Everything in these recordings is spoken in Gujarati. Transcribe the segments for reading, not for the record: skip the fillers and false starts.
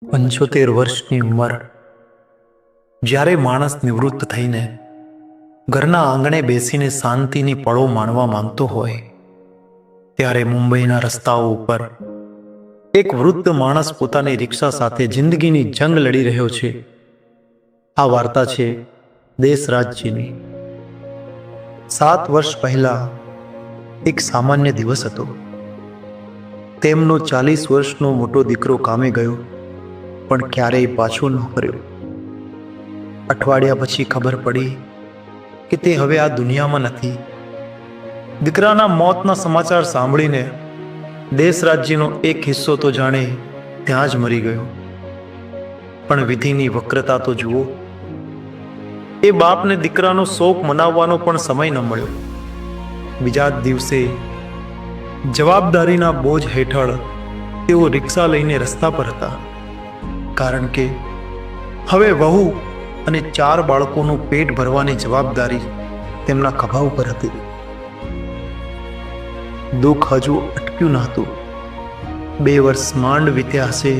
પંચોતેર વર્ષની ઉંમર, જ્યારે માણસ નિવૃત્ત થઈને ઘરના આંગણે બેસીને શાંતિની પળો માણવા માંગતો હોય, ત્યારે મુંબઈના રસ્તાઓ ઉપર એક વૃદ્ધ માણસ પોતાની રિક્ષા સાથે જિંદગીની જંગ લડી રહ્યો છે. આ વાર્તા છે દેશરાજજીની. 7 વર્ષ પહેલા એક સામાન્ય દિવસ હતો. તેમનો 40 વર્ષનો મોટો દીકરો કામે ગયો, પણ ક્યારેય પાછો ન ફર્યો. અઠવાડિયા પછી ખબર પડી કે તે હવે આ દુનિયામાં નથી. દીકરાના મોતના સમાચાર સાંભળીને દેશરાજ્યનો એક હિસ્સો તો જાણે ત્યાં જ મરી ગયો. પણ વિધિની વક્રતા તો જુઓ, એ બાપને દીકરાનો શોક મનાવવાનો પણ સમય ન મળ્યો. બીજા જ દિવસે જવાબદારીના બોજ હેઠળ તેઓ રિક્ષા લઈને રસ્તા પર હતા, કારણ કે હવે વહુ અને 4 બાળકોનું પેટ ભરવાની જવાબદારી તેમના ખભા ઉપર હતી. દુઃખ હજુ અટક્યું ન હતું. 2 વર્ષ માંડ વીત્યા હશે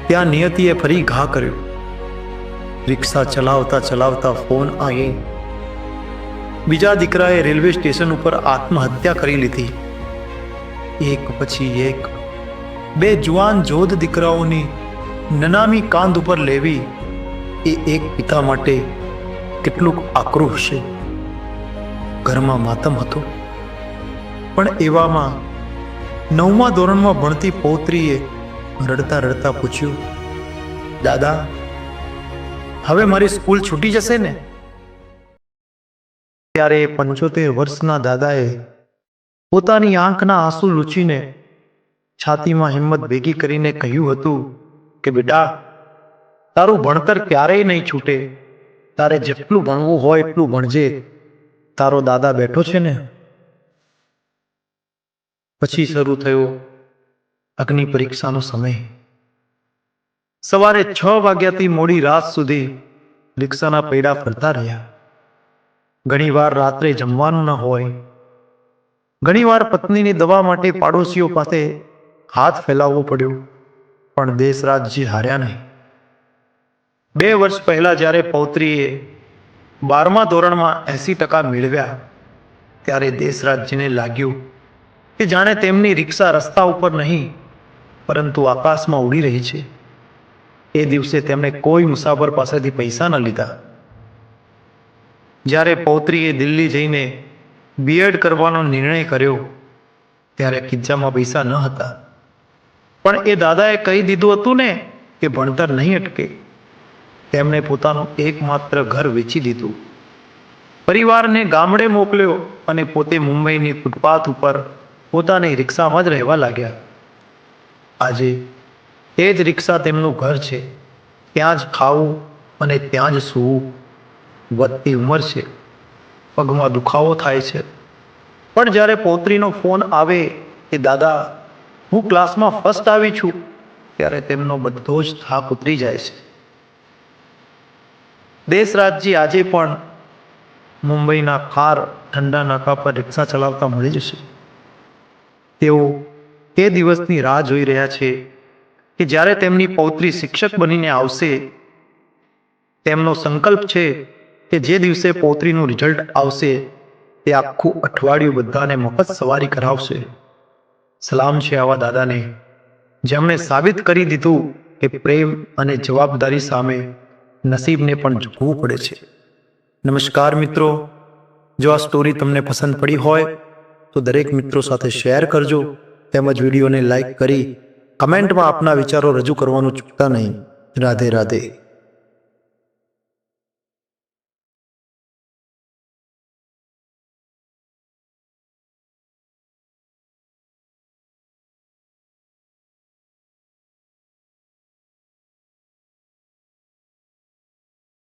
ત્યાં નિયતિએ ફરી ઘા કર્યો. રિક્ષા ચલાવતા ચલાવતા ફોન આવી. બીજા દીકરાએ રેલવે સ્ટેશન ઉપર આત્મહત્યા કરી લીધી. એક પછી એક 2 જુવાન જોધ દીકરાઓની નનામી કાંધ ઉપર લેવી એ એક પિતા માટે કેટલુંક આકરું હશે. ઘરમાં માતમ હતો. પણ એવામાં 9મા ધોરણમાં ભણતી પૌત્રીએ રડતા રડતા પૂછ્યું, દાદા, હવે મારી સ્કૂલ છૂટી જશે ને? ત્યારે 75 વર્ષના દાદાએ પોતાની આંખના આંસુ લૂછીને છાતીમાં હિંમત ભેગી કરીને કહ્યું હતું કે બેટા, તારું ભણતર ક્યારેય નહીં છૂટે. તારે જેટલું ભણવું હોય એટલું ભણજે. તારો દાદા બેઠો છે ને. પછી શરૂ થયો અગ્નિ પરીક્ષાનો સમય. સવારે 6 વાગ્યાથી મોડી રાત સુધી રિક્ષાના પૈડા ફરતા રહ્યા. ઘણીવાર રાત્રે જમવાનું ન હોય. ઘણીવાર પત્નીની દવા માટે પાડોશીઓ પાસે હાથ ફેલાવવો પડ્યો. પણ દેશરાજજી હાર્યા નહીં. 2 વર્ષ પહેલા જ્યારે પૌત્રીએ 12મા ધોરણમાં 80% મેળવ્યા, ત્યારે દેશરાજજીને લાગ્યું કે જાણે તેમની રિક્ષા રસ્તા ઉપર નહીં પરંતુ આકાશમાં ઉડી રહી છે. એ દિવસે તેમણે કોઈ મુસાફર પાસેથી પૈસા ન લીધા. જ્યારે પૌત્રીએ દિલ્હી જઈને બીએડ કરવાનો નિર્ણય કર્યો, ત્યારે ખિસ્સામાં પૈસા ન હતા. પણ એ દાદાએ કહી દીધું હતું ને કે ભણતર નહીં અટકે. તેમણે પોતાનું એકમાત્ર ઘર વેચી દીધું, પરિવારને ગામડે મોકલ્યો અને પોતે મુંબઈની ફૂટપાથ ઉપર પોતાની રિક્ષામાં જ રહેવા લાગ્યા. આજે એ જ રિક્ષા તેમનું ઘર છે. ત્યાં જ ખાવું અને ત્યાં જ સૂવું. વધતી ઉંમર છે, પગમાં દુખાવો થાય છે. પણ જ્યારે પૌત્રીનો ફોન આવે કે દાદા, હું ક્લાસમાં ફર્સ્ટ આવી છું, ત્યારે તેમનો બધો જ થાક ઉતરી જાય છે. દેશરાજજી આજે પણ મુંબઈના ખાર ઠંડા નાકા પર રિક્ષા ચલાવતા મળી જશે. તેઓ તે દિવસની રાહ જોઈ રહ્યા છે કે જ્યારે તેમની પૌત્રી શિક્ષક બનીને આવશે. તેમનો સંકલ્પ છે કે જે દિવસે પૌત્રીનું રિઝલ્ટ આવશે તે આખું અઠવાડિયું બધાને મફત સવારી કરાવશે. સલામ છે આવા દાદાને, જેમણે સાબિત કરી દીધું કે પ્રેમ અને જવાબદારી સામે નસીબને પણ ઝૂકવું પડે છે. નમસ્કાર મિત્રો, જો આ સ્ટોરી તમને પસંદ પડી હોય તો દરેક મિત્રો સાથે શેર કરજો, તેમજ વિડીયોને લાઈક કરી કમેન્ટમાં આપના વિચારો રજૂ કરવાનું ચૂકતા નહીં. રાધે રાધે.